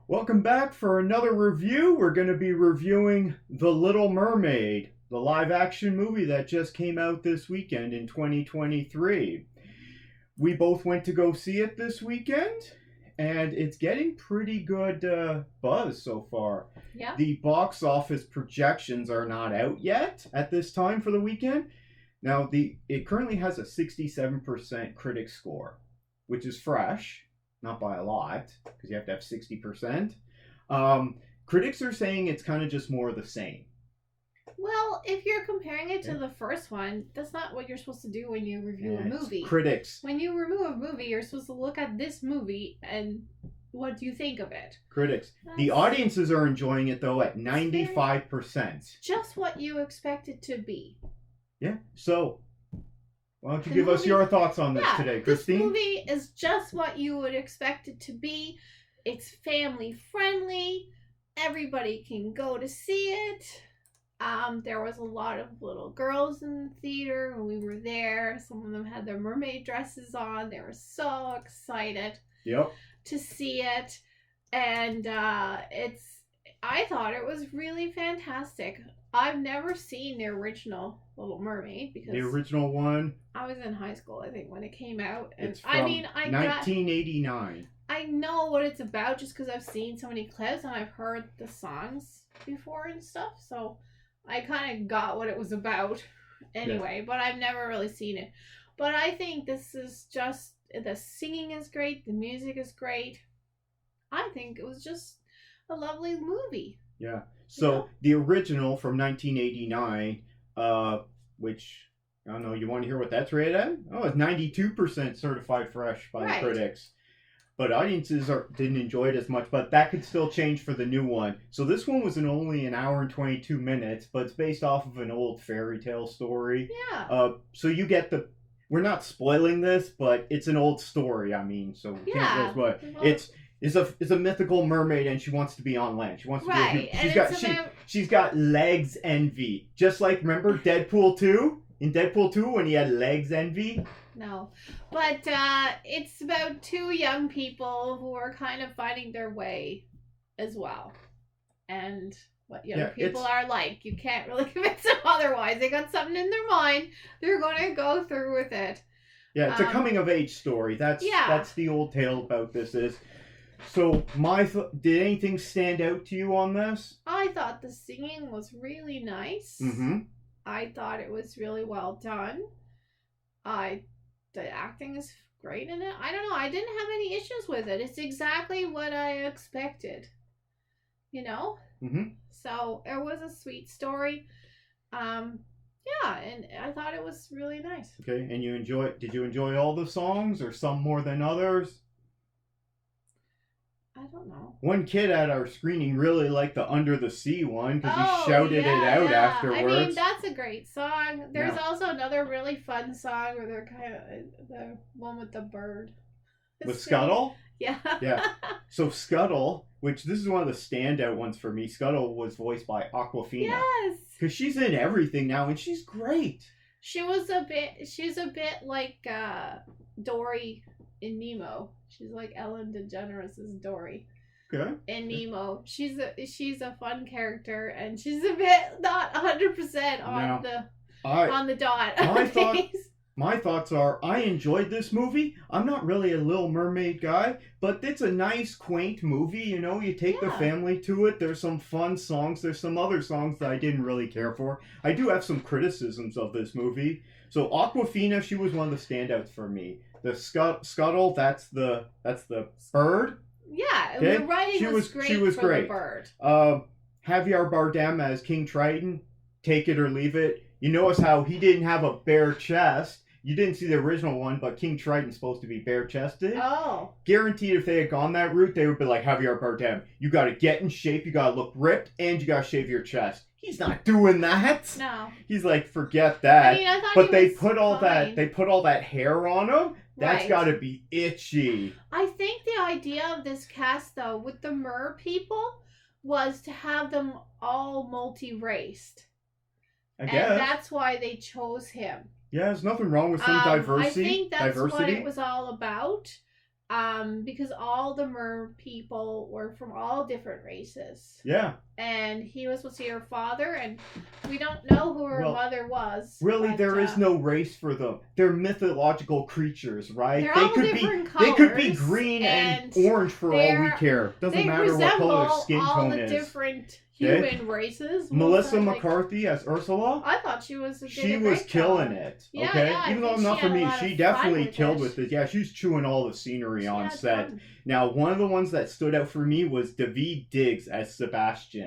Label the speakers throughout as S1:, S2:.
S1: Welcome back for another review. We're going to be reviewing The Little Mermaid, the live action movie that just came out this weekend in 2023. We both went to go see it this weekend, and it's getting pretty good buzz so far.
S2: Yeah.
S1: The box office projections are not out yet at this time for the weekend. Now, it currently has a 67% critic score, which is fresh. Not by a lot, because you have to have 60%. Critics are saying it's kind of just more of the same.
S2: Well, if you're comparing it to the first one, that's not what you're supposed to do when you review a movie.
S1: Critics.
S2: When you review a movie, you're supposed to look at this movie and what do you think of it?
S1: Critics. The audiences are enjoying it, though, at 95%.
S2: It's just what you expect it to be.
S1: Yeah, so... why don't you give us your thoughts on this today, Christine?
S2: This movie is just what you would expect it to be. It's family friendly. Everybody can go to see it. There was a lot of little girls in the theater when we were there. Some of them had their mermaid dresses on. They were so excited to see it. And I thought it was really fantastic. I've never seen the original Little Mermaid because
S1: the original one.
S2: I was in high school, I think, when it came out. And
S1: it's from 1989.
S2: I know what it's about just because I've seen so many clips and I've heard the songs before and stuff. So I kind of got what it was about anyway, but I've never really seen it. But I think this is just, the singing is great, the music is great. I think it was just a lovely movie.
S1: Yeah. So the original from 1989, which, I don't know, you want to hear what that's rated at? Oh, it's 92% certified fresh by the critics. But audiences didn't enjoy it as much, but that could still change for the new one. So this one was only an hour and 22 minutes, but it's based off of an old fairy tale story.
S2: Yeah.
S1: So you get we're not spoiling this, but it's an old story, I mean, so we can't spoil it. It's a mythical mermaid, and she wants to be on land. She wants to be. She's got legs envy, just like, remember Deadpool 2? In Deadpool 2 when he had legs envy.
S2: No, but it's about two young people who are kind of finding their way, as well, and what young people are like. You can't really convince them otherwise. They got something in their mind. They're going to go through with it.
S1: Yeah, it's a coming of age story. That's the old tale about this is. So, did anything stand out to you on this?
S2: I thought the singing was really nice.
S1: Mm-hmm.
S2: I thought it was really well done. The acting is great in it. I don't know. I didn't have any issues with it. It's exactly what I expected. You know?
S1: Mm-hmm.
S2: So, it was a sweet story. Yeah, and I thought it was really nice.
S1: Okay, and did you enjoy all the songs, or some more than others?
S2: I don't know.
S1: One kid at our screening really liked the Under the Sea one because he shouted it out afterwards.
S2: I mean, that's a great song. There's also another really fun song where they're kind of the one with the bird.
S1: With Scuttle?
S2: Yeah.
S1: Yeah. So Scuttle, which this is one of the standout ones for me, Scuttle was voiced by Awkwafina.
S2: Yes.
S1: Because she's in everything now and she's great.
S2: She's a bit like Dory in Nemo. She's like Ellen DeGeneres' Dory.
S1: Okay.
S2: In Nemo. She's a fun character, and she's a bit not 100% on the dot.
S1: My thoughts are, I enjoyed this movie. I'm not really a Little Mermaid guy, but it's a nice, quaint movie. You know, you take the family to it. There's some fun songs. There's some other songs that I didn't really care for. I do have some criticisms of this movie. So Awkwafina, she was one of the standouts for me. The Scuttle, that's the bird.
S2: Yeah, the writing was great. She was great. The bird.
S1: Javier Bardem as King Triton, take it or leave it. You notice how he didn't have a bare chest. You didn't see the original one, but King Triton's supposed to be bare-chested.
S2: Oh.
S1: Guaranteed if they had gone that route, they would be like, Javier Bardem, you got to get in shape, you got to look ripped, and you got to shave your chest. He's not doing that.
S2: No.
S1: He's like, forget that.
S2: I mean, I thought
S1: but they put all that hair on him. That's got to be itchy.
S2: I think the idea of this cast, though, with the mer people, was to have them all multi-raced.
S1: I guess.
S2: And that's why they chose him.
S1: Yeah, there's nothing wrong with some diversity.
S2: I think that's what it was all about. Because all the mer people were from all different races.
S1: Yeah.
S2: And he was supposed to be her father, and we don't know who her mother was.
S1: Really,
S2: but,
S1: there is no race for them. They're mythological creatures, right?
S2: They're all different colors.
S1: They could be green and orange for all we care. Doesn't matter what color skin tone is.
S2: All the different human races.
S1: Melissa McCarthy as Ursula.
S2: I thought she was.
S1: She was killing it.
S2: Yeah,
S1: okay,
S2: yeah,
S1: even though not for me, she definitely killed with it. Yeah, she was chewing all the scenery on set.
S2: Fun.
S1: Now, one of the ones that stood out for me was Daveed Diggs as Sebastian.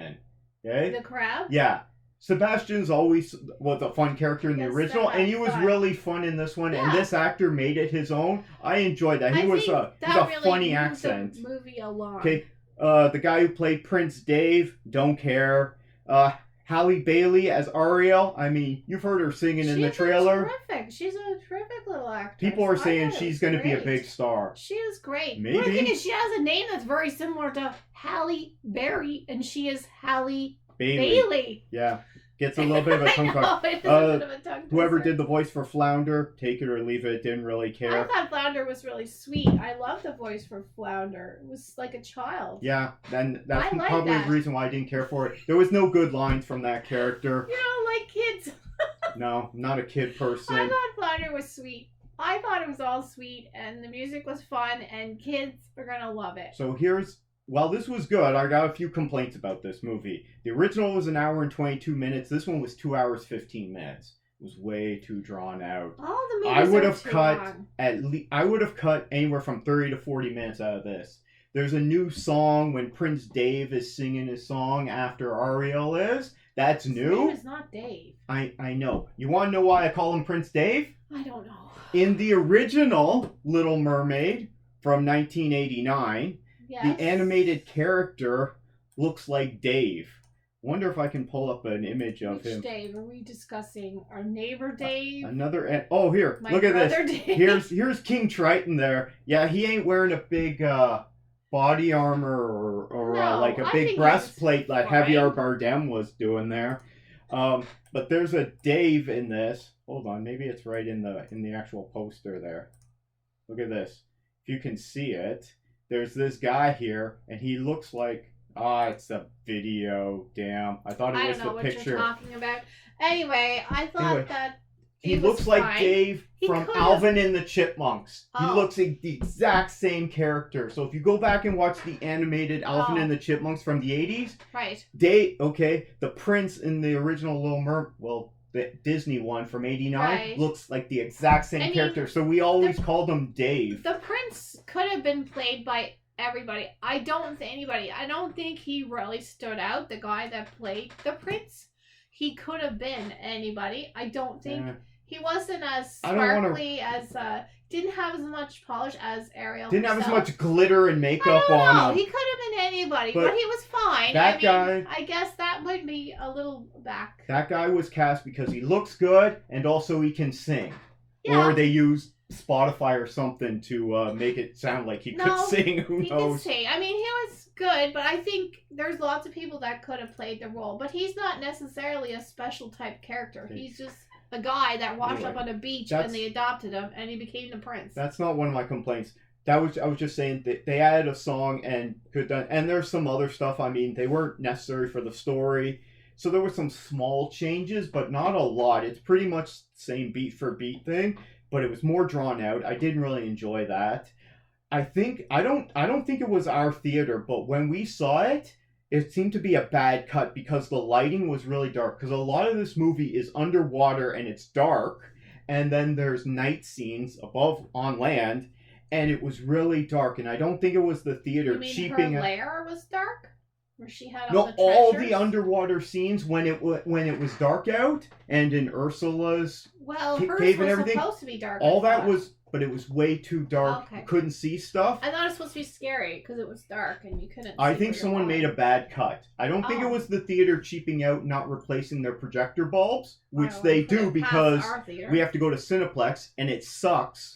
S1: Okay.
S2: The crab.
S1: Yeah. Sebastian's always was a fun character in the original, and he was really fun in this one. Yeah. And this actor made it his own. I enjoyed that. He was a funny accent.
S2: The movie along.
S1: Okay. The guy who played Prince Dave, don't care. Halle Bailey as Ariel. I mean, you've heard her singing in the trailer.
S2: She's a terrific little actress.
S1: People are saying she's going to be a big star.
S2: She is great.
S1: Maybe.
S2: The thing is, she has a name that's very similar to Halle Berry, and she is Halle Bailey.
S1: Yeah. Gets a little bit of a tongue twister. Whoever did the voice for Flounder, take it or leave it, didn't really care.
S2: I thought Flounder was really sweet. I loved the voice for Flounder. It was like a child.
S1: Yeah, then that's probably the reason why I didn't care for it. There was no good lines from that character.
S2: You don't like kids.
S1: No, not a kid person.
S2: I thought Flounder was sweet. I thought it was all sweet, and the music was fun, and kids are gonna love it.
S1: So while this was good, I got a few complaints about this movie. The original was 1 hour and 22 minutes. This one was 2 hours 15 minutes. It was way too drawn out.
S2: All the movies
S1: I would have cut anywhere from 30 to 40 minutes out of this. There's a new song when Prince Dave is singing his song after Ariel is. That's new. His name
S2: is not Dave.
S1: I know. You want to know why I call him Prince Dave?
S2: I don't know.
S1: In the original Little Mermaid from 1989, yes. The animated character looks like Dave. Wonder if I can pull up an image of him.
S2: Which Dave? Are we discussing our neighbor Dave?
S1: Here. Look at this.
S2: Dave.
S1: Here's King Triton there. Yeah, he ain't wearing a big body armor or like a big breastplate like Javier Bardem was doing there. But there's a Dave in this. Hold on, maybe it's right in the actual poster there. Look at this. If you can see it. There's this guy here, and he looks like, it's a video. Damn. I thought it was the picture. I don't know what you're
S2: talking about. Anyway, I thought that
S1: he looks like Dave from Alvin and the Chipmunks. He looks like the exact same character. So if you go back and watch the animated Alvin and the Chipmunks from the 80s,
S2: right?
S1: The prince in the original Little Mermaid, the Disney one from 89 looks like the exact same character. So we always called him Dave.
S2: The prince could have been played by everybody. I don't think he really stood out. The guy that played the prince, he could have been anybody. I don't think he wasn't as sparkly as didn't have as much polish as Ariel.
S1: Didn't have as much glitter and makeup on him.
S2: He could have been anybody, but he was fine. Guy, I guess that would be a little back.
S1: That guy was cast because he looks good and also he can sing.
S2: Yeah.
S1: Or they used Spotify or something to make it sound like he could sing. Who knows?
S2: He could sing. I mean, he was good, but I think there's lots of people that could have played the role. But he's not necessarily a special type character. He's just a guy that washed up on a beach and they adopted him and he became the prince.
S1: That's not one of my complaints. I was just saying that they added a song and and there's some other stuff. I mean, they weren't necessary for the story. So there were some small changes, but not a lot. It's pretty much the same beat for beat thing, but it was more drawn out. I didn't really enjoy that. I don't think it was our theater, but when we saw it, it seemed to be a bad cut because the lighting was really dark. Because a lot of this movie is underwater and it's dark, and then there's night scenes above on land, and it was really dark. And I don't think it was the theater cheaping.
S2: Her lair was dark, where she had
S1: all the underwater scenes when it was dark out, and in Ursula's cave and everything.
S2: Supposed to be dark.
S1: All that was. But it was way too dark.
S2: Okay.
S1: You couldn't see stuff.
S2: I thought it was supposed to be scary because it was dark and you couldn't.
S1: I think someone made a bad cut. I don't think it was the theater cheaping out, not replacing their projector bulbs, which they do because we have to go to Cineplex and it sucks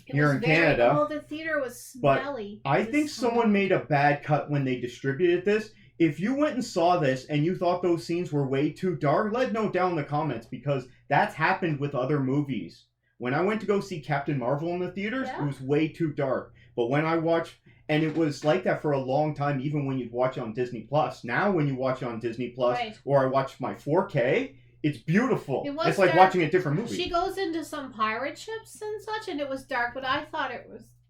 S1: here in Canada.
S2: Well, the theater was smelly.
S1: But I think someone made a bad cut when they distributed this. If you went and saw this and you thought those scenes were way too dark, let know down in the comments because that's happened with other movies. When I went to go see Captain Marvel in the theaters, it was way too dark. But when I watch, and it was like that for a long time, even when you'd watch it on Disney Plus. Now, when you watch it on Disney Plus,
S2: Right.
S1: or I watch my 4K, it's beautiful. It's like
S2: dark.
S1: watching a different movie.
S2: She goes into some pirate ships and such, and it was dark, but I thought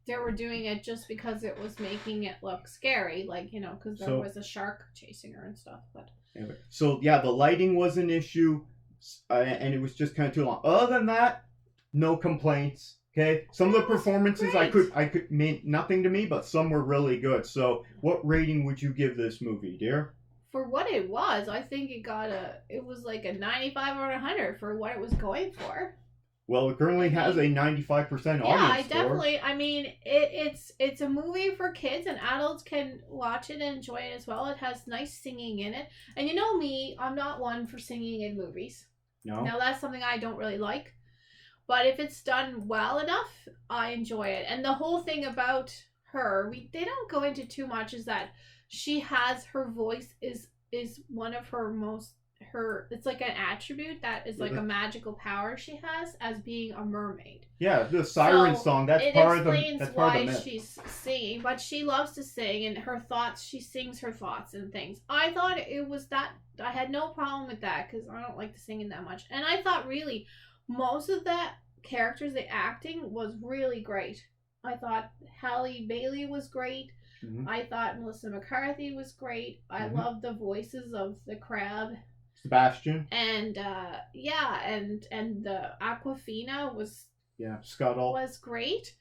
S2: they were doing it just because it was making it look scary, like, you know, because there was a shark chasing her and stuff. But
S1: anyway, so yeah, the lighting was an issue, and it was just kind of too long. Other than that, no complaints. Okay, some of the performances I could mean nothing to me, but some were really good. So, what rating would you give this movie, dear?
S2: For what it was, I think it was like a 95 or 100 for what it was going for.
S1: Well, it currently has a 95% audience score.
S2: Yeah, I mean, it's a movie for kids, and adults can watch it and enjoy it as well. It has nice singing in it. And you know me, I'm not one for singing in movies.
S1: No.
S2: Now, that's something I don't really like. But if it's done well enough, I enjoy it. And the whole thing about her, they don't go into too much, is that she has, her voice is one of it's like an attribute that is like a magical power she has as being a mermaid.
S1: Yeah, the siren song, that's part of the myth.
S2: It explains why she's singing, but she loves to sing, and her thoughts, she sings her thoughts and things. I thought it was that, I had no problem with that, because I don't like the singing that much. And I thought really, most of the characters, the acting was really great. I thought Halle Bailey was great. Mm-hmm. I thought Melissa McCarthy was great. I loved the voices of the crab,
S1: Sebastian,
S2: and the Aquafina was
S1: Scuttle
S2: was great.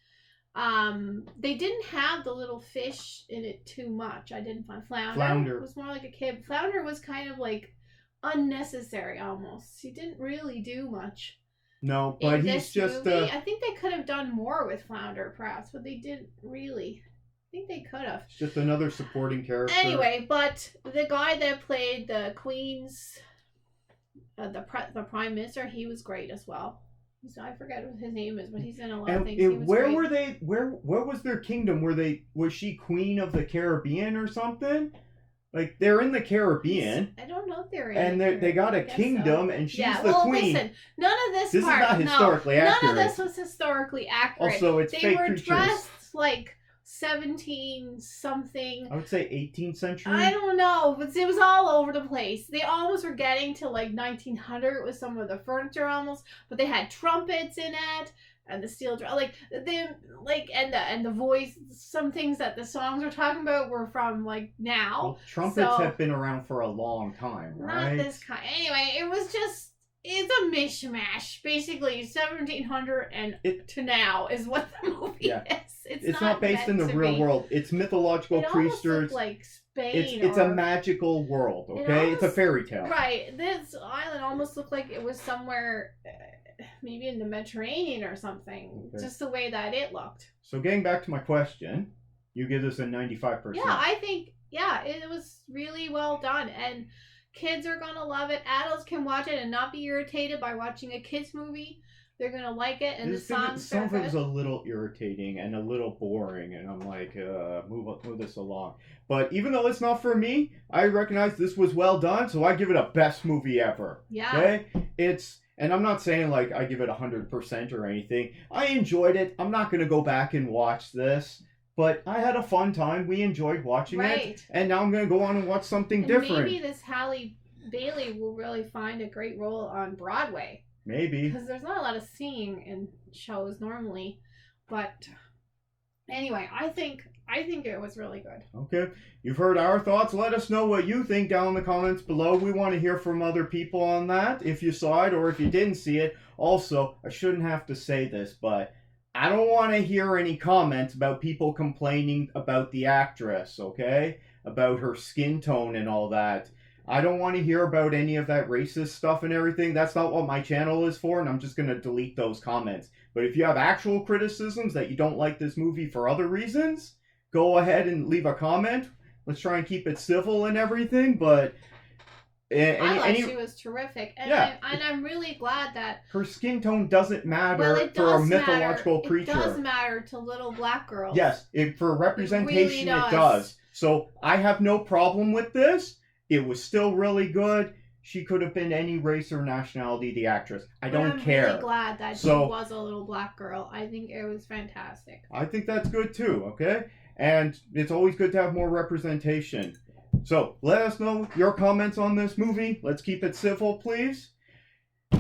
S2: They didn't have the little fish in it too much. I didn't find Flounder was more like a kid. Flounder was kind of like unnecessary almost. He didn't really do much.
S1: No, but he's just.
S2: I think they could have done more with Flounder, perhaps, but they didn't really. I think they could have.
S1: It's just another supporting character.
S2: Anyway, but the guy that played the Queen's, the Prime Minister, he was great as well. So I forget what his name is, but he's in a lot of things.
S1: Where were they? What was their kingdom? Was she Queen of the Caribbean or something? Like, they're in the Caribbean.
S2: I don't know if they're in.
S1: And they got a kingdom, and she's the queen.
S2: Listen, none of this
S1: is not historically accurate.
S2: None of this was historically accurate.
S1: Also, it's fake creatures.
S2: They were dressed like 17 something.
S1: I would say 18th century.
S2: I don't know, but it was all over the place. They almost were getting to like 1900 with some of the furniture almost, but they had trumpets in it. And the steel drum, and the voice. Some things that the songs we're talking about were from like now.
S1: Well, trumpets have been around for a long time, right?
S2: Not this kind. Anyway, it's a mishmash. Basically, 1700 and to now is what the movie is. It's not based in the real
S1: world. It's mythological creatures.
S2: Like Spain.
S1: It's a magical world. Okay, it's a fairy tale.
S2: Right. This island almost looked like it was somewhere. Maybe in the Mediterranean or something. Okay. Just the way that it looked.
S1: So getting back to my question, you give this a 95%.
S2: Yeah, I think, it was really well done. And kids are going to love it. Adults can watch it and not be irritated by watching a kid's movie. They're going to like it. And the songs
S1: some of it was a little irritating and a little boring. And I'm like, move this along. But even though it's not for me, I recognize this was well done. So I give it a best movie ever.
S2: Yeah.
S1: Okay? And I'm not saying like I give it 100% or anything. I enjoyed it. I'm not going to go back and watch this. But I had a fun time. We enjoyed watching it. And now I'm going to go on and watch something different.
S2: Maybe this Halle Bailey will really find a great role on Broadway.
S1: Maybe.
S2: Because there's not a lot of singing in shows normally. But anyway, I think it was really good.
S1: Okay. You've heard our thoughts. Let us know what you think down in the comments below. We want to hear from other people on that, if you saw it or if you didn't see it. Also, I shouldn't have to say this, but I don't want to hear any comments about people complaining about the actress, okay? About her skin tone and all that. I don't want to hear about any of that racist stuff and everything. That's not what my channel is for, and I'm just going to delete those comments. But if you have actual criticisms that you don't like this movie for other reasons, go ahead and leave a comment. Let's try and keep it civil and everything, but...
S2: I thought she was terrific. And, I'm really glad that...
S1: Her skin tone doesn't matter for a mythological creature.
S2: It does matter to little black girls.
S1: Yes, for representation it does. So I have no problem with this. It was still really good. she could have been any race or nationality, the actress. I don't
S2: I'm
S1: care.
S2: I'm really glad that she was a little black girl. I think it was fantastic.
S1: I think that's good too, okay? And it's always good to have more representation. So, let us know your comments on this movie. Let's keep it civil, please.